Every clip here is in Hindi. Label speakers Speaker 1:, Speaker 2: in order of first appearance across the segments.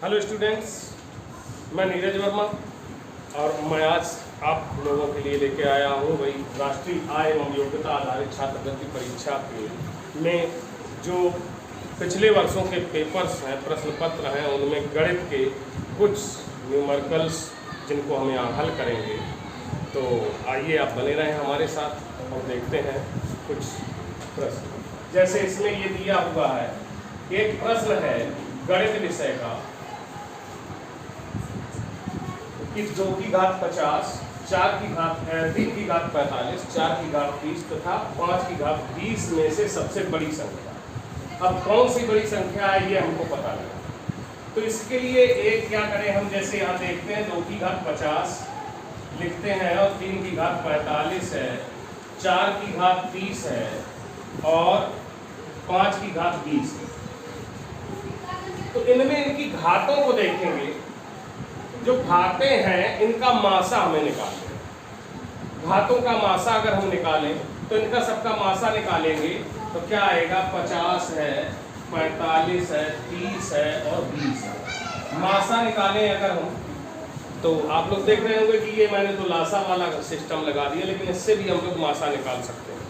Speaker 1: हेलो स्टूडेंट्स, मैं नीरज वर्मा और मैं आज आप लोगों के लिए लेके आया हूँ वही राष्ट्रीय आय एवं योग्यता आधारित छात्रवृत्ति परीक्षा के में जो पिछले वर्षों के पेपर्स हैं, प्रश्न पत्र हैं, उनमें गणित के कुछ न्यूमेरिकल्स जिनको हम यहाँ हल करेंगे। तो आइए आप बने रहें हमारे साथ और देखते हैं कुछ प्रश्न। जैसे इसमें ये दिया हुआ है, एक प्रश्न है गणित विषय का कि 2 की घात 50, 4 की घात 3 की घात 45, 4 की घात 30 तथा 5 की घात 20 में से सबसे बड़ी संख्या। अब कौन सी बड़ी संख्या है ये हमको पता लगा। तो इसके लिए एक क्या करें हम, जैसे यहाँ देखते हैं 2 की घात 50 लिखते हैं और 3 की घात 45 है, 4 की घात 30 है और 5 की घात 20 है। तो इनमें इनकी घातों को देखेंगे। जो घातें हैं इनका मासा हमें निकालना है। घातों का मासा अगर हम निकालें तो इनका सबका मासा निकालेंगे तो क्या आएगा, 50 है, 45 है, 30 है और 20 है। मासा निकालें अगर हम, तो आप लोग देख रहे होंगे कि ये मैंने तो लासा वाला सिस्टम लगा दिया, लेकिन इससे भी हम लोग मासा निकाल सकते हैं।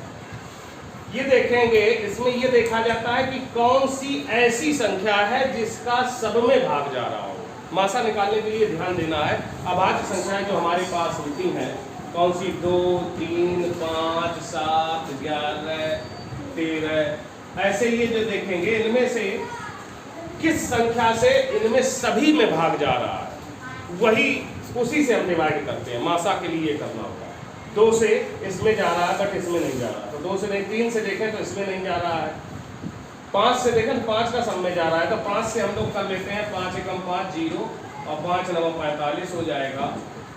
Speaker 1: ये देखेंगे, इसमें ये देखा जाता है कि कौन सी ऐसी संख्या है जिसका सब में भाग जा रहा हो। मासा निकालने के लिए ध्यान देना है। अभाज्य संख्याएं जो हमारे पास होती हैं, कौन सी, 2, 3, 5, 7, 11, 13, ऐसे ये जो देखेंगे इनमें से किस संख्या से इनमें सभी में भाग जा रहा है, वही उसी से हम डिवाइड करते हैं। मासा के लिए करना होगा। 2 से इसमें जा रहा है बट इसमें नहीं जा रहा, तो 2 से नहीं, 3 से देखें तो इसमें नहीं जा रहा है, 5 से देखें 5 का सब में जा रहा है, तो 5 से हम लोग कर लेते हैं 5 एकम 5 0 और 5 9 45 हो जाएगा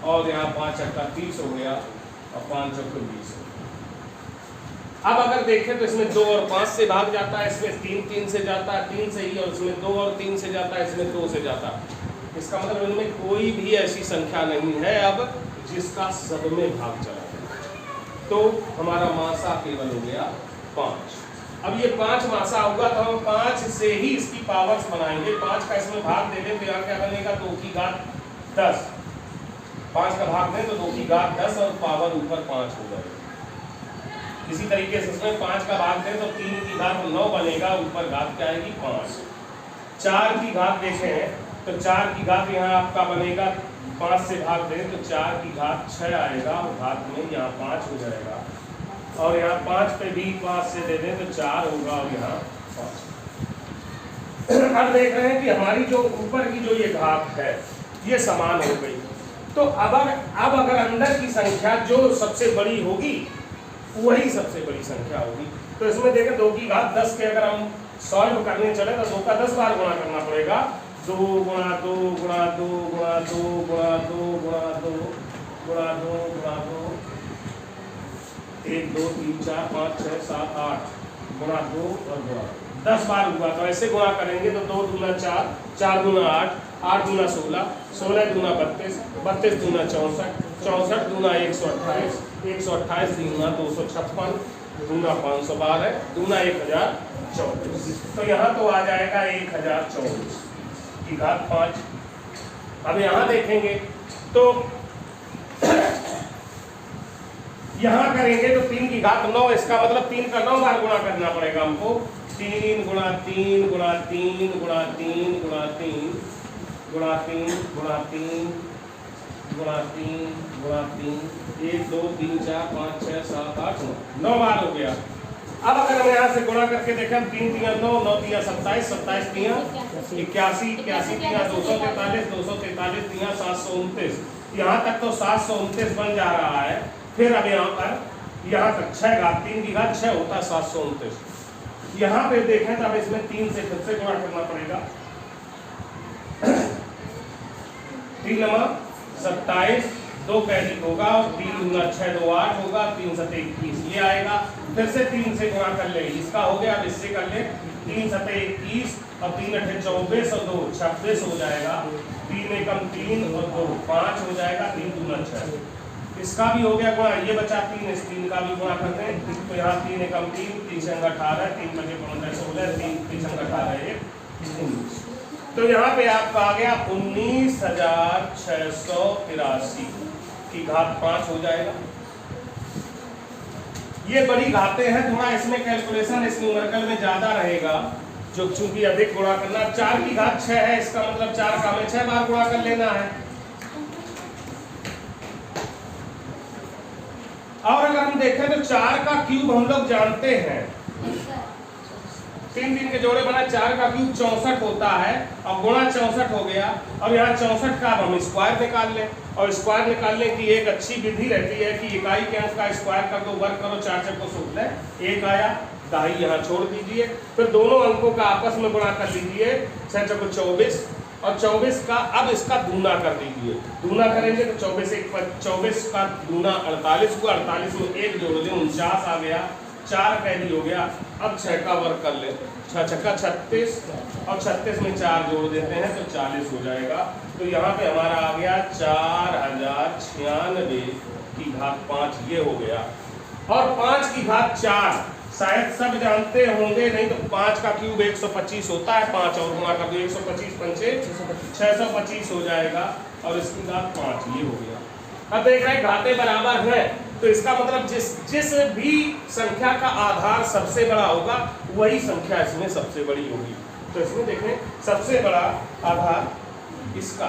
Speaker 1: और यहाँ 5 अक्का 30 हो गया और 5 चौके 20 हो गया। अब अगर देखें तो इसमें 2 और 5 से भाग जाता है, इसमें 3 से जाता है, 3 से ही, और इसमें 2 और 3 से जाता है, इसमें 2 से जाता है। इसका मतलब इनमें कोई भी ऐसी संख्या नहीं है अब जिसका सब में भाग चला जाए। तो हमारा मासा केवल हो गया 5। अब ये 5 मासा होगा तो हम 5 से ही इसकी पावर्स बनाएंगे। 5 का इसमें भाग दे दें तो यहाँ क्या बनेगा, 2 की घात 10। 5 का भाग दें तो 2 की घात 10 और पावर ऊपर 5 हो जाएगा। इसी तरीके से इसमें 5 का भाग दें तो 3 की घात 9 बनेगा, ऊपर घात क्या आएगी, 5। 4 की घात देखें तो 4 की घात यहाँ आपका बनेगा, 5 से भाग दें तो 4 की घात 6 आएगा और घात में यहाँ 5 हो जाएगा, और यहाँ 5 पे भी 5 से दे दें तो 4 होगा और यहाँ 5। अब देख रहे हैं कि हमारी जो ऊपर की जो ये घात है ये समान हो गई। तो अब अगर अंदर की संख्या जो सबसे बड़ी होगी वही सबसे बड़ी संख्या होगी। तो इसमें देखें 2 की घात 10 के अगर हम सॉल्व करने चले तो 2 का 10 बार गुणा करना पड़ेगा। 2 गुणा 2 गुणा 2 गुणा 2 गुणा 2 गुणा 2 गुणा 2 गुणा 2, 1 2 3 4 5 6 7 8 गुणा 2 और गुणा 10 बार हुआ। तो ऐसे गुणा करेंगे तो 2 दूना 4, 4 दूना 8, 8 दूना 16, 16 दूना 32, 32 दूना 64, 64 दूना 128, 128 दूना 256, दूना 512, दूना 1024। तो यहाँ तो आ जाएगा 1024 की घात 5। अब यहाँ देखेंगे तो यहाँ करेंगे तो 3 की घात 9, इसका मतलब 3 का 9 बार गुणा करना पड़ेगा हमको। 3 गुणा 3 गुणा 3 गुणा 3 गुणा 3 गुणा 3 गुणा 3 गुणा 3 गुणा 3, 1 2 3 4 5 6 7 8 9 बार हो गया। अब अगर हम यहाँ से गुणा करके देखें, 3 3 9, 9 3 27, 27 3 81, 81 3 243, 243 3 729। यहाँ तक तो 729 बन जा रहा है। फिर अब यहाँ पर यहाँ तक 6 घात 3 की घात 6 होता है 729। यहाँ पे देखें तो अब इसमें 3 से फिर से गुणा करना पड़ेगा। 3 9 27, 2 कैरी होगा और 3 दूना 6 2 8 होगा, 3 7 21 ये आएगा। फिर से 3 से गुणा कर ले, इसका हो गया। अब इससे कर ले, 3 7 21 और 3 8 24 और 2 26 हो जाएगा। 3 एकम 3 और 2 5 हो जाएगा, 3 दूना 6। इसका भी हो गया गुणा, ये बचा 3, इस 3 का भी गुणा करते हैं। तो यहाँ 3 एकम 3, 3 से 18, 3 बजे 15 16, 3 3 18 1 19। तो यहाँ पे आपका आ गया 19,683 की घात 5 हो जाएगा। ये बड़ी घातें हैं, थोड़ा इसमें कैलकुलेशन इस न्यूमेरिकल में ज्यादा रहेगा, जो चूंकि अधिक गुणा करना। 4 की घात 6 है, इसका मतलब 4 का हमें 6 बार गुणा कर लेना है। और अगर हम देखें तो 4 का क्यूब हम लोग जानते हैं, 3 के जोड़े बना, 4 का क्यूब 64 होता है और गुणा 64 हो गया। और यहाँ 64 का अब हम स्क्वायर निकाल लें, और स्क्वायर निकालने की एक अच्छी विधि रहती है कि इकाई के अंक का स्क्वायर कर दो, वर्ग करो, 4 चक्को सूत्र लें, 1 आया, दाई यहाँ छोड़ दीजिए, फिर दोनों अंकों का आपस में गुणा कर लीजिए, 6 चक्को 24, और 24 का अब इसका दूना कर दीजिए। दूना करेंगे तो 24 का दूना 48 को, 48 में 1 जोड़ दें, 49 आ गया, 4 कैरी हो गया। अब 6 का वर्ग कर ले, 6 छक्का 36, और 36 में 4 जोड़ देते हैं तो 40 हो जाएगा। तो यहाँ पे हमारा आ गया 4096 की घात 5, ये हो गया। और 5 की घात 4 शायद सब जानते होंगे, नहीं तो 5 का क्यूब 125 होता है, 5 और गुणा कर दो, 125 पंचे 625 हो जाएगा, और इसकी घात 5 ये हो गया। अब देख रहे हैं घातें बराबर हैं, तो इसका मतलब जिस भी संख्या का आधार सबसे बड़ा होगा वही संख्या इसमें सबसे बड़ी होगी। तो इसमें देखें सबसे बड़ा आधार इसका,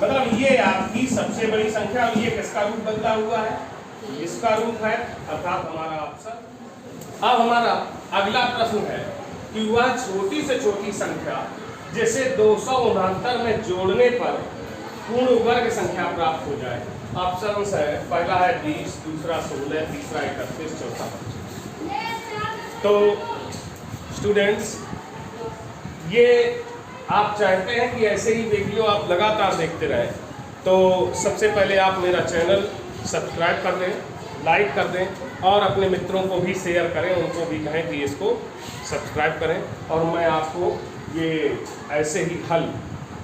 Speaker 1: मतलब ये आपकी सबसे बड़ी संख्या, और ये किसका रूप बदला हुआ है, इसका रूप है, अर्थात हमारा ऑप्शन। अब हमारा अगला प्रश्न है कि वह छोटी से छोटी संख्या जिसे 269 में जोड़ने पर पूर्ण वर्ग संख्या प्राप्त हो जाए। ऑप्शन है, पहला है 20, दूसरा 16, तीसरा 31, चौथा 25। तो स्टूडेंट्स, ये आप चाहते हैं कि ऐसे ही वीडियो आप लगातार देखते रहें, तो सबसे पहले आप मेरा चैनल सब्सक्राइब कर दें, लाइक कर दें, और अपने मित्रों को भी शेयर करें, उनको भी कहें कि इसको सब्सक्राइब करें, और मैं आपको ये ऐसे ही हल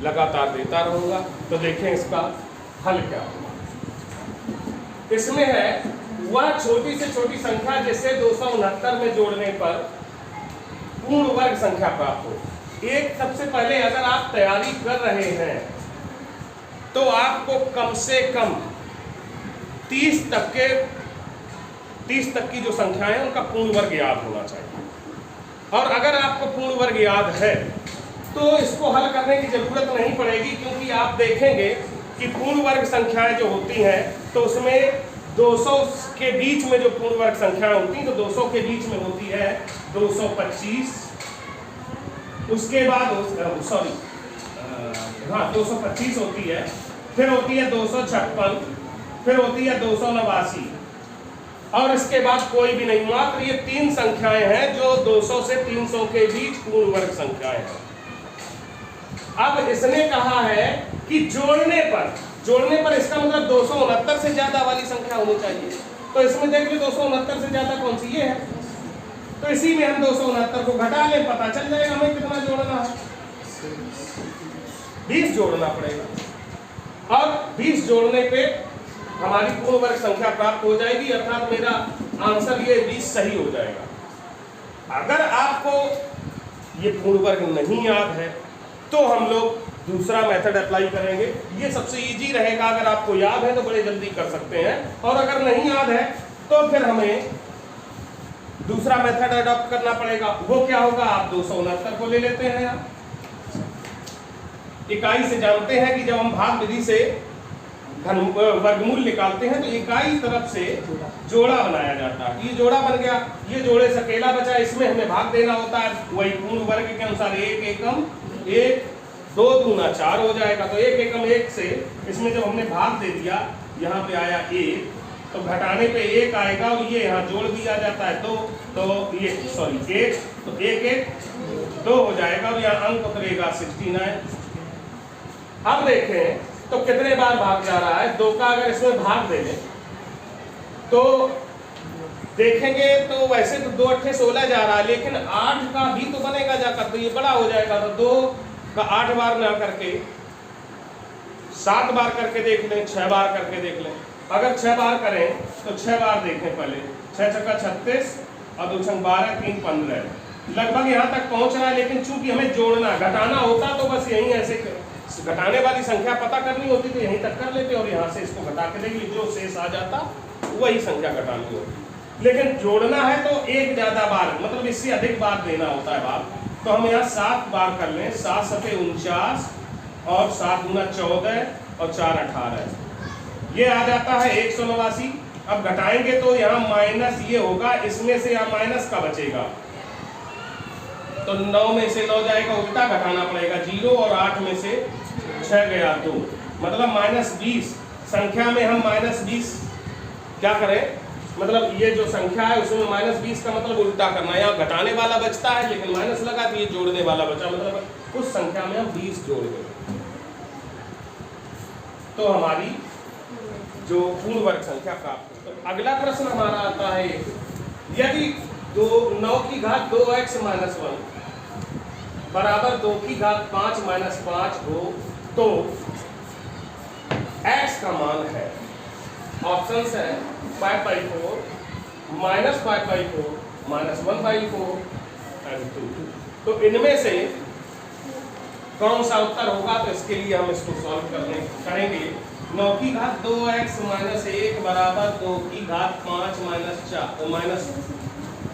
Speaker 1: लगातार देता रहूँगा। तो देखें इसका हल क्या होगा। इसमें है वह छोटी से छोटी संख्या जिसे 269 में जोड़ने पर पूर्ण वर्ग संख्या प्राप्त हो। एक सबसे पहले अगर आप तैयारी कर रहे हैं तो आपको कम से कम 30 तक की जो संख्याएं हैं उनका पूर्ण वर्ग याद होना चाहिए। और अगर आपको पूर्ण वर्ग याद है तो इसको हल करने की जरूरत नहीं पड़ेगी, क्योंकि आप देखेंगे कि पूर्ण वर्ग संख्याएं जो होती हैं तो उसमें 200 के बीच में जो पूर्ण वर्ग संख्याएं होती हैं, तो 200 के बीच में होती है 225, उसके बाद 225 होती है, फिर होती है 256, फिर होती है 289, और इसके बाद कोई भी नहीं। मात्र ये 3 संख्याएं हैं जो 200 से 300 के बीच पूर्ण वर्ग संख्याएं हैं। अब इसने कहा है कि जोड़ने पर इसका मतलब 269 से ज्यादा वाली संख्या होनी चाहिए। तो इसमें देख लो 269 से ज्यादा कौन सी, ये है, तो इसी में हम 269 को घटा लें, पता चल जाएगा हमें कितना जोड़ना है। 20 जोड़ना पड़ेगा, और 20 जोड़ने पे हमारी पूर्ण वर्ग संख्या प्राप्त हो जाएगी, अर्थात मेरा आंसर ये 20 सही हो जाएगा। अगर आपको ये पूर्ण वर्ग नहीं याद है तो हम लोग दूसरा मेथड अप्लाई करेंगे, ये सबसे इजी रहेगा। अगर आपको याद है तो बड़े जल्दी कर सकते हैं, और अगर नहीं याद है तो फिर हमें दूसरा मेथड अडॉप्ट करना पड़ेगा। वो क्या होगा, आप 269 को ले लेते हैं, आप इकाई से जानते हैं कि जब हम भाग विधि से वर्गमूल निकालते हैं तो इकाई तरफ से जोड़ा बनाया जाता है। ये जोड़ा बन गया, ये जोड़े से अकेला बचा, इसमें हमें भाग देना होता है, वही पूर्ण वर्ग के अनुसार 1 एकम 1, 2 दूना 4 हो जाएगा। तो 1 एकम 1 से इसमें जब हमने भाग दे दिया, यहाँ पे आया 1, तो घटाने पे 1 आएगा, और ये यहाँ जोड़ दिया जाता है 2, तो ये 1, तो 1 1 2 हो जाएगा, और यहाँ अंक उतरेगा 69। अब देखें तो कितने बार भाग जा रहा है, 2 का अगर इसमें भाग दे लें तो देखेंगे तो वैसे तो 2 8 16 जा रहा है, लेकिन 8 का भी तो बनेगा जाकर, तो ये बड़ा हो जाएगा। तो 2 का 8 बार ना करके 7 बार करके देख लें, 6 बार करके देख लें। अगर 6 बार करें तो 6 बार देखें, पहले 6 छक्का 36 और 2 छंग 12, 3 15, लगभग यहाँ तक पहुंच रहा है, लेकिन चूंकि हमें जोड़ना घटाना होता तो बस यहीं ऐसे घटाने वाली संख्या पता करनी होती तो यहीं तक कर लेते और यहाँ से इसको घटा के देखिए जो शेष आ जाता वही संख्या घटानी होती। लेकिन जोड़ना है तो एक ज्यादा बार, मतलब इससे अधिक बार देना होता है बार। तो हम यहाँ 7 बार कर लें, 7 सते 49 और 7 दूना 14 और 4 18, ये आ जाता है 189। अब घटाएंगे तो यहाँ माइनस ये होगा, इसमें से यहाँ माइनस का बचेगा तो 9 में से 9 जाएगा, उल्टा घटाना पड़ेगा 0 और 8 में से 6 गया 2, मतलब -20। संख्या में हम -20 क्या करें, मतलब ये जो संख्या है उसमें -20 का मतलब उल्टा करना है। यहाँ घटाने वाला बचता है लेकिन माइनस लगा तो ये जोड़ने वाला बचा, मतलब उस संख्या में हम 20 जोड़ देंगे तो हमारी जो पूर्ण वर्ग संख्या प्राप्त हो। तो अगला प्रश्न हमारा आता है, यदि 9 की घात 2x - 1 बराबर 2 की घात 5 - 5 हो तो x का मान है, ऑप्शंस है 5/4, -5/4, -1/4 एंड 2। तो इनमें से कौन सा उत्तर होगा, तो इसके लिए हम इसको सॉल्व करेंगे। 9 की घात 2x - 1 बराबर 2 की घात 5 -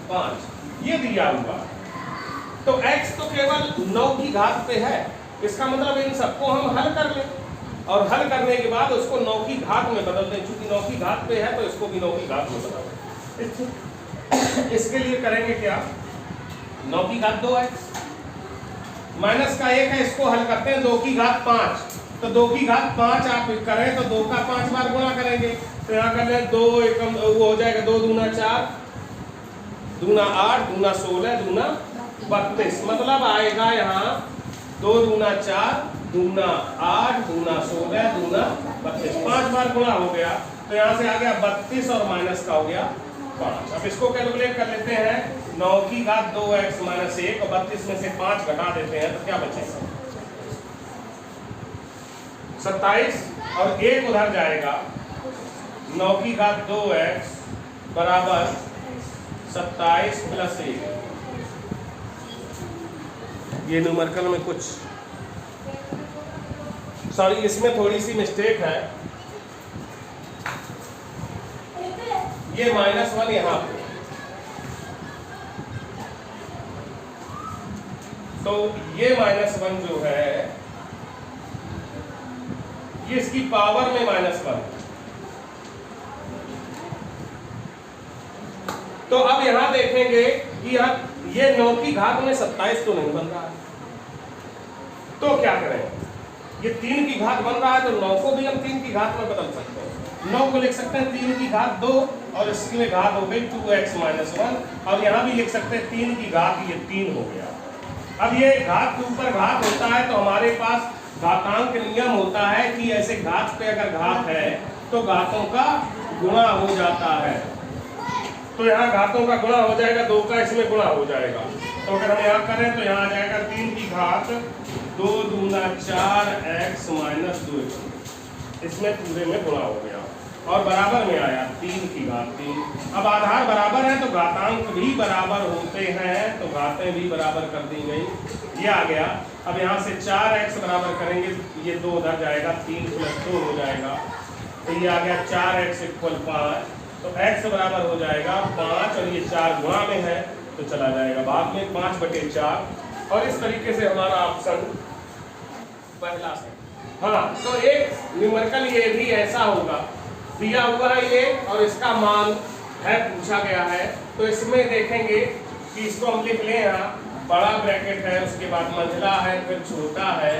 Speaker 1: 5 ये दिया हुआ, तो x तो केवल 9 की घात पे है, इसका मतलब इन सबको हम हल कर लें और हल करने के बाद उसको 9 की घात में बदल दें। चूंकि 9 की घात पे है तो इसको भी 9 की घात में बदल दें। इसके लिए करेंगे क्या, 9 की घात 2x माइनस का 1 है, इसको हल करते हैं 2 की घात 5, तो 2 की घात 5 आप करें तो 2 का 5 बार गुणा करेंगे, तो यहाँ कर लें 2 एकम वो हो जाएगा 2 दूना 4, दूना 8, दूना 16, दूना 32, मतलब आएगा यहाँ 2 दूना 4, दूना 8, दूना 16, दूना 32, 5 बार गुणा हो गया तो यहाँ से आ गया 32 और माइनस का हो गया 5। अब इसको कैलकुलेट कर लेते हैं, 9 की घात 2x - 1 और 32 में से 5 घटा देते हैं तो क्या बचेगा 27 और 1 उधर जाएगा, 9 की घात 2x बराबर 27 + 1। ये न्यूमेरिकल में कुछ सॉरी इसमें थोड़ी सी मिस्टेक है, ये -1 यहाँ पे, तो ये -1 जो है ये इसकी पावर में -1। तो अब यहां देखेंगे कि ये 9 की घात में 27 तो नहीं बन रहा है, तो क्या करें, ये 3 की घात बन रहा है तो 9 को भी हम 3 की घात में बदल सकते हैं। 9 को लिख सकते हैं 3 की घात 2 और इसमें घात हो गई 2x - 1, और यहाँ भी लिख सकते हैं 3 की घात, ये 3 हो गया। अब ये घात के ऊपर घात होता है तो हमारे पास घातांक नियम होता है कि ऐसे घात पे अगर घात है तो घातों का गुणा हो जाता है, तो यहाँ घातों का गुणा हो जाएगा, 2 का इसमें गुणा हो जाएगा। तो अगर हम यहाँ करें तो यहाँ आ जाएगा 3 की घात 2 दूना 4x - 2, इसमें पूरे में गुणा हो गया और बराबर में आया 3 की घात 3। अब आधार बराबर है तो घातांक भी बराबर होते हैं, तो घातें भी बराबर कर दी गई, ये आ गया। अब यहाँ से 4x बराबर करेंगे, ये 2 उधर जाएगा, 3 + 2 हो जाएगा, तो ये आ गया 4x = 5, तो x बराबर हो जाएगा 5 और ये 4 गुणा में है तो चला जाएगा भाग में 5/4, और इस तरीके से हमारा ऑप्शन पहला है। हाँ, तो एक न्यूमेरिकल ये भी ऐसा होगा, दिया हुआ है ये और इसका मान है पूछा गया है, तो इसमें देखेंगे कि इसको हम लिख लें, यहाँ बड़ा ब्रैकेट है, उसके बाद मंझला है, फिर छोटा है,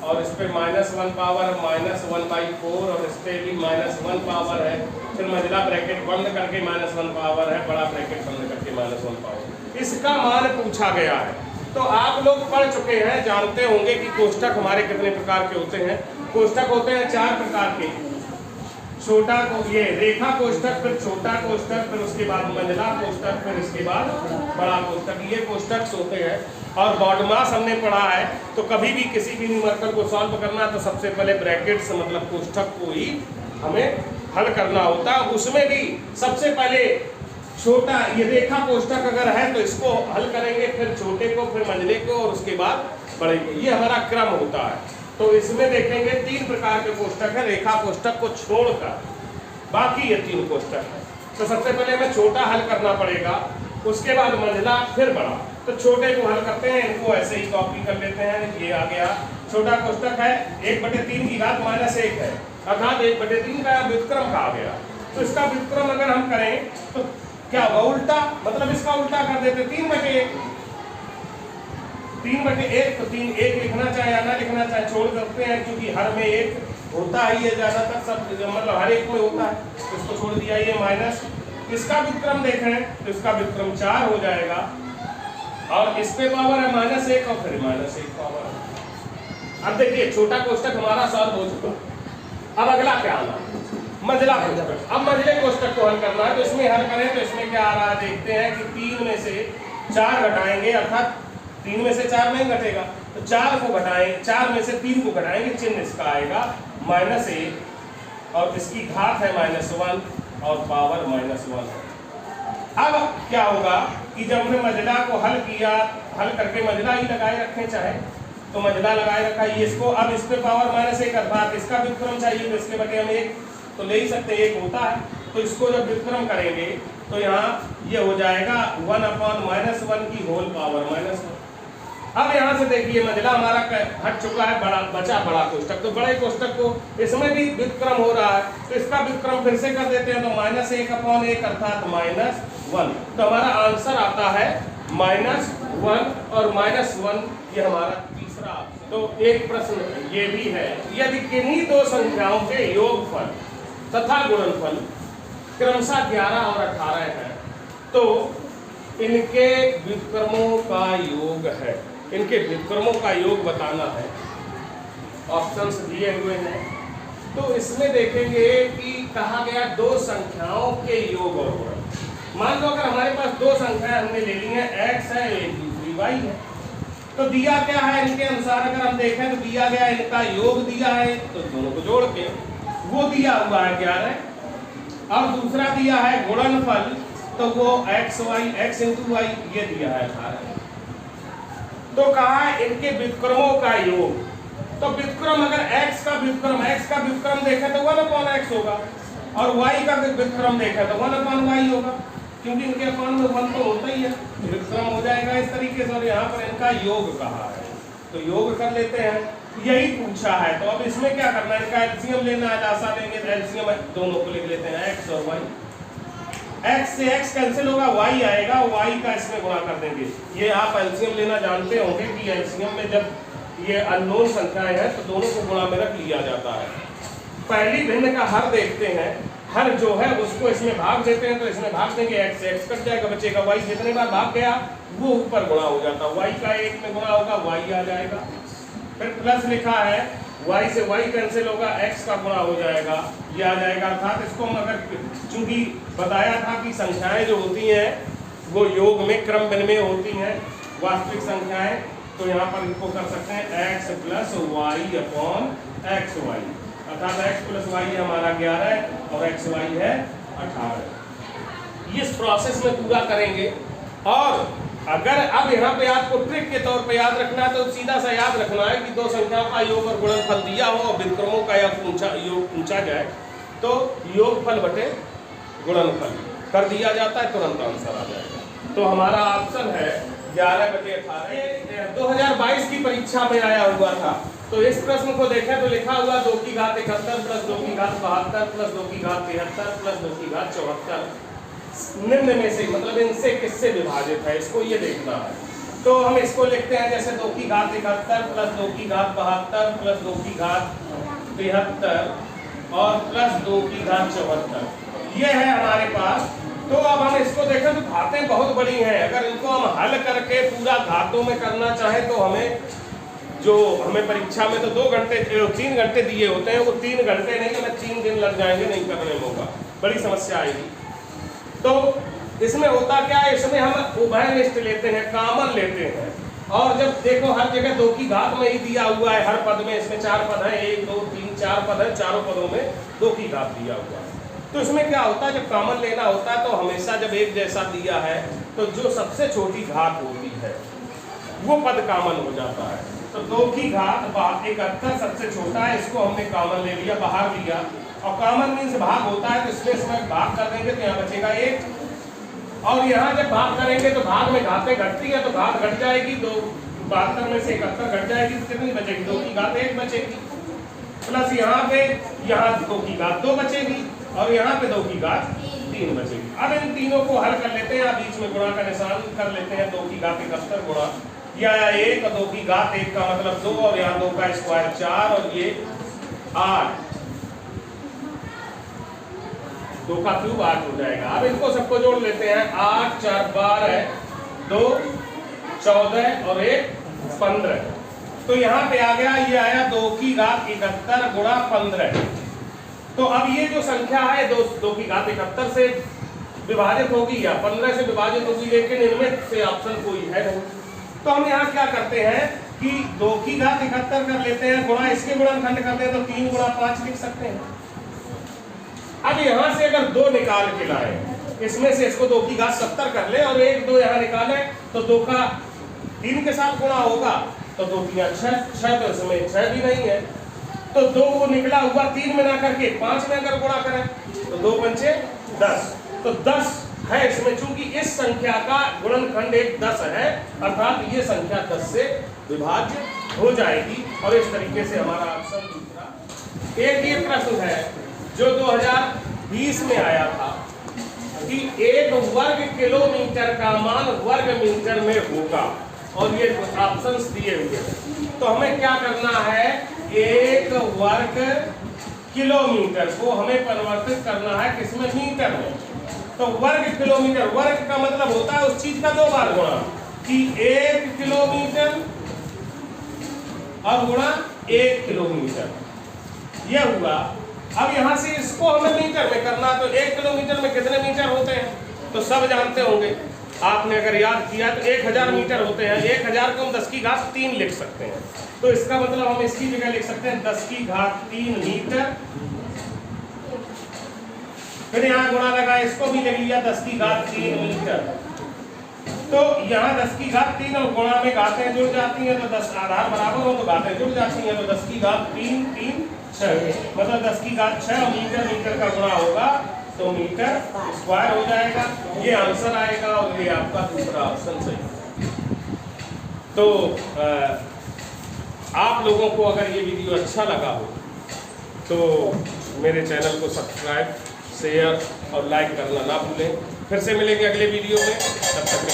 Speaker 1: और इस पे -1 पावर -1/4 और इस पे भी -1 पावर है, फिर मंझला ब्रैकेट बंद करके -1 पावर है, बड़ा ब्रैकेट बंद करके -1 पावर, इसका मान पूछा गया है। तो आप लोग पढ़ चुके हैं, जानते होंगे कि कोष्ठक हमारे कितने प्रकार के होते हैं। कोष्ठक होते हैं 4 प्रकार के, छोटा को ये रेखा कोष्ठक, फिर छोटा कोष्ठक, फिर उसके बाद मंझला कोष्ठक, फिर इसके बाद बड़ा कोष्ठक, ये कोष्ठक होते हैं। और बॉडमास हमने पढ़ा है, तो कभी भी किसी भी न्यूमेरिकल को सॉल्व करना तो सबसे पहले ब्रैकेट्स मतलब कोष्ठक को ही हमें हल करना होता है। उसमें भी सबसे पहले छोटा ये रेखा कोष्ठक अगर है तो इसको हल करेंगे, फिर छोटे को, फिर मंझले को और उसके बाद बड़े को। ये हमारा क्रम होता है। तो इसमें देखेंगे 3 प्रकार के कोष्ठक है रेखा कोष्ठक को छोड़कर, बाकी ये 3 कोष्ठक है। तो सबसे पहले हमें छोटा हल करना पड़ेगा, उसके बाद मंझला, फिर बड़ा। तो छोटे को हल करते हैं, इनको ऐसे ही कॉपी कर लेते हैं। ये आ गया छोटा कोष्ठक है 1/3 की घात -1 है, अर्थात 1/3 का व्युत्क्रम कहा गया। तो इसका व्युत्क्रम अगर हम करें तो क्या होगा, उल्टा, मतलब इसका उल्टा कर देते 3/1। 3/1 तो 3 1 लिखना चाहे या ना लिखना चाहे छोड़ सकते हैं, क्योंकि हर में 1 होता ही है, ज्यादातर सब मतलब हर एक में होता है, तो इसको छोड़ दिया। ये माइनस, इसका व्युत्क्रम देखें तो इसका व्युत्क्रम 4 हो जाएगा, और इस पे पावर है -1 और फिर -1 पावर। अब देखिए छोटा कोष्ठक हमारा सॉल्व हो चुका। अब अगला क्या आना, मंझला कोष्ठक। अब मंझले कोष्ठक को हल करना है, तो इसमें हल करें तो इसमें क्या आ रहा है, देखते हैं कि 3 में से 4 घटाएंगे, अर्थात 3 में से 4 नहीं घटेगा, तो 4 को घटाएं, 4 में से 3 को घटाएंगे, चिन्ह इसका आएगा -1, और इसकी घात है -1 और पावर -1 है। अब क्या होगा कि जब हमने मंझला को हल किया, हल करके मंझला ही लगाए रखें चाहे तो मंझला लगाए रखा ये इसको, अब इस पे पावर -1 अर्थात इसका व्युत्क्रम चाहिए, तो इसके बटे हम 1 तो ले ही सकते हैं, 1 होता है। तो इसको जब व्युत्क्रम करेंगे तो यहाँ ये हो जाएगा 1/-1 की होल पावर -1। अब यहाँ से देखिए मंझला हमारा हट चुका है, बड़ा बचा बड़ा कोष्ठक। तो बड़े कोष्ठक को इसमें भी व्युत्क्रम हो रहा है, तो इसका व्युत्क्रम फिर से कर देते हैं, तो -1/1 अर्थात -1। तो हमारा आंसर आता है -1 और -1, ये हमारा तीसरा ऑप्शन। तो एक प्रश्न ये भी है, यदि किन्हीं 2 संख्याओं के योगफल तथा गुणनफल क्रमशः 11 और 18 है, तो इनके व्युत्क्रमों का योग है। इनके व्युत्क्रमों का योग बताना है, ऑप्शंस दिए हुए हैं। तो इसमें देखेंगे कि कहा गया 2 संख्याओं के योग और गुणन। मान लो अगर हमारे पास 2 संख्याएं हमने ले ली हैं, x है एक दूसरी y है, तो दिया क्या है इनके अनुसार अगर हम देखें तो दिया गया इनका योग दिया है, तो दोनों को जोड़ के वो दिया हुआ है 11, और दूसरा दिया है गुणनफल, तो वो x × y ये दिया है 18। तो कहा है इनके व्युत्क्रमों का योग। तो व्युत्क्रम अगर x का व्युत्क्रम देखें तो 1/x होगा, और y का व्युत्क्रम देखें तो 1/y होगा, क्योंकि इनके अपान में 1 तो होता ही है, व्युत्क्रम हो जाएगा इस तरीके से। और यहाँ पर इनका योग कहा है, तो योग कर लेते हैं, यही पूछा है। तो अब इसमें क्या करना है, इनका एलसीएम लेना है, लासा लेंगे तो एलसीएम दोनों को लिख लेते हैं, x और y। x से x कैंसिल होगा, y आएगा, y का इसमें गुणा कर देंगे। ये आप एलसीएम लेना जानते होंगे कि एलसीएम में जब ये अननोन संख्याएं हैं तो दोनों को गुणा में रख लिया जाता है। पहली भिन्न का हर देखते हैं, हर जो है उसको इसमें भाग देते हैं, तो इसमें भाग देंगे, x से x कट जाएगा, बचेगा y। जितने बार भाग गया वो ऊपर गुणा हो जाता है, y का 1 में गुणा होगा, y आ जाएगा। फिर प्लस लिखा है, y से y कैंसिल होगा, x का गुणा हो जाएगा, ये आ जाएगा। अर्थात इसको हम अगर, चूंकि बताया था कि संख्याएं जो होती हैं वो योग में क्रम में होती हैं वास्तविक संख्याएं, तो यहाँ पर इनको कर सकते हैं x + y/xy, अर्थात x + y हमारा 11 और xy है 18। इस प्रोसेस में पूरा करेंगे। और अगर अब यहाँ पे आपको ट्रिक के तौर पे याद रखना है, तो सीधा सा याद रखना है कि 2 संख्याओं का योग और गुणनफल दिया हो और व्युत्क्रमों का योग पूछा जाए, तो योगफल बटे गुणनफल कर दिया जाता है, तुरंत आंसर आ जाएगा। तो हमारा ऑप्शन है 11/18। 2022 की परीक्षा में आया हुआ था। तो इस प्रश्न को देखें तो लिखा हुआ 2 की घात 71 + 2 की घात 72 + 2 की घात 73 + 2 की घात 74 निम्न में से, मतलब इनसे किससे विभाजित है, इसको ये देखना है। तो हम इसको लिखते हैं जैसे 2 की घात 71 + 2 की घात 72 + 2 की घात 73 और +2 की घात 74, ये है हमारे पास। तो अब हम इसको देखें तो घातें बहुत बड़ी हैं, अगर इनको हम हल करके पूरा घातों में करना चाहें तो हमें परीक्षा में तो 2 घंटे 3 घंटे दिए होते हैं, वो 3 घंटे नहीं, हमें 3 दिन लग जाएंगे नहीं करने में, होगा बड़ी समस्या आएगी। तो इसमें होता क्या है, इसमें हम उभयनिष्ठ लेते हैं, कॉमन लेते हैं, और जब देखो हर जगह 2 की घात में ही दिया हुआ है, हर पद में, इसमें 4 पद है, 1 2 3 4 पद है, चारों पदों में 2 की घात दिया हुआ है। तो इसमें क्या होता है, जब कॉमन लेना होता है तो हमेशा जब एक जैसा दिया है तो जो सबसे छोटी घात होती है वो पद कॉमन हो जाता है। तो 2 की घात 71 सबसे छोटा है, इसको हमने कॉमन ले लिया, बाहर लिया, और कॉमन मीन्स भाग होता है, तो इसमें इसमें भाग कर देंगे तो यहाँ बचेगा 1, और यहाँ जब भाग करेंगे तो भाग में घातें घटती है तो घात घट जाएगी, 72 में से 71 घट जाएगी तो कितनी बचेगी, 2 की घात 1 बचेगी, प्लस यहाँ पे 2 की घात 2 बचेगी, और यहाँ पे 2 की घात 3 बचेगी। अब इन तीनों को हल कर लेते हैं, बीच में गुणा का निशान कर लेते हैं, 2 की घात 71 गुणा या 1 और 2 की घात 1 का मतलब 2, और यहाँ 2 का स्क्वायर 4 और ये 8, 2 का क्यूब 8 हो जाएगा। अब इनको सबको जोड़ लेते हैं, 8 4 12, 2 14 और 1 15। तो यहाँ पे आ गया, ये आया 2 की घात 71 गुणा 15। तो अब ये जो संख्या है 2 की घात 71 से विभाजित होगी या 15 से विभाजित होगी, लेकिन इनमें से ऑप्शन कोई है नहीं। तो हम यहाँ क्या करते हैं कि 2 की घात 71 कर लेते हैं, गुणा इसके गुणनखंड करते हैं तो 3 गुणा 5 लिख सकते हैं। अब यहाँ से अगर 2 निकाल के लाए, इसमें से इसको 2 की घात 70 कर ले और 1 2 यहाँ निकाले तो 2 का 3 के साथ गुणा होगा तो 2 3 6, तो इसमें 6 भी नहीं है, तो 2 वो निकला हुआ 3 में ना करके 5 में अगर गुणा करें तो 2 पंचे 10, तो 10 है इसमें, चूंकि इस संख्या का गुणनखंड एक 10 है, अर्थात ये संख्या 10 से विभाज्य हो जाएगी। और इस तरीके से हमारा ऑप्शन दूसरा। एक ये प्रश्न है जो 2020 में आया था कि 1 वर्ग किलोमीटर का मान वर्ग मीटर में होगा, और ये ऑप्शंस दिए हुए हैं। तो हमें क्या करना है, 1 वर्ग किलोमीटर को हमें परिवर्तित करना है किसमें, मीटर में। तो वर्ग किलोमीटर, वर्ग का मतलब होता है उस चीज का 2 बार गुणा, कि 1 किलोमीटर और गुणा 1 किलोमीटर, यह हुआ। अब यहाँ से इसको हमें मीटर में करना, तो 1 किलोमीटर में कितने मीटर होते हैं तो सब जानते होंगे, आपने अगर याद किया तो 1000 मीटर होते हैं। 1000 को हम 10 की घात 3 लिख सकते हैं, तो इसका मतलब हम इसकी जगह लिख सकते हैं 10 की घात 3 मीटर। फिर यहाँ गुणा लगा, इसको भी लिख लिया 10 की घात 3 मीटर। तो यहाँ 10 की घात 3 और गुणा में घातें जुड़ जाती हैं, तो 10 आधार बराबर हो तो घातें जुड़ जाती हैं, तो 10 की घात 3 3 6, मतलब 10 की घात 6 और मीटर मीटर का गुणा होगा तो मीटर स्क्वायर हो जाएगा। ये आंसर आएगा और ये आपका दूसरा ऑप्शन सही। तो आप लोगों को अगर ये वीडियो अच्छा लगा हो तो मेरे चैनल को सब्सक्राइब, शेयर और लाइक करना ना भूलें। फिर से मिलेंगे अगले वीडियो में, तब तक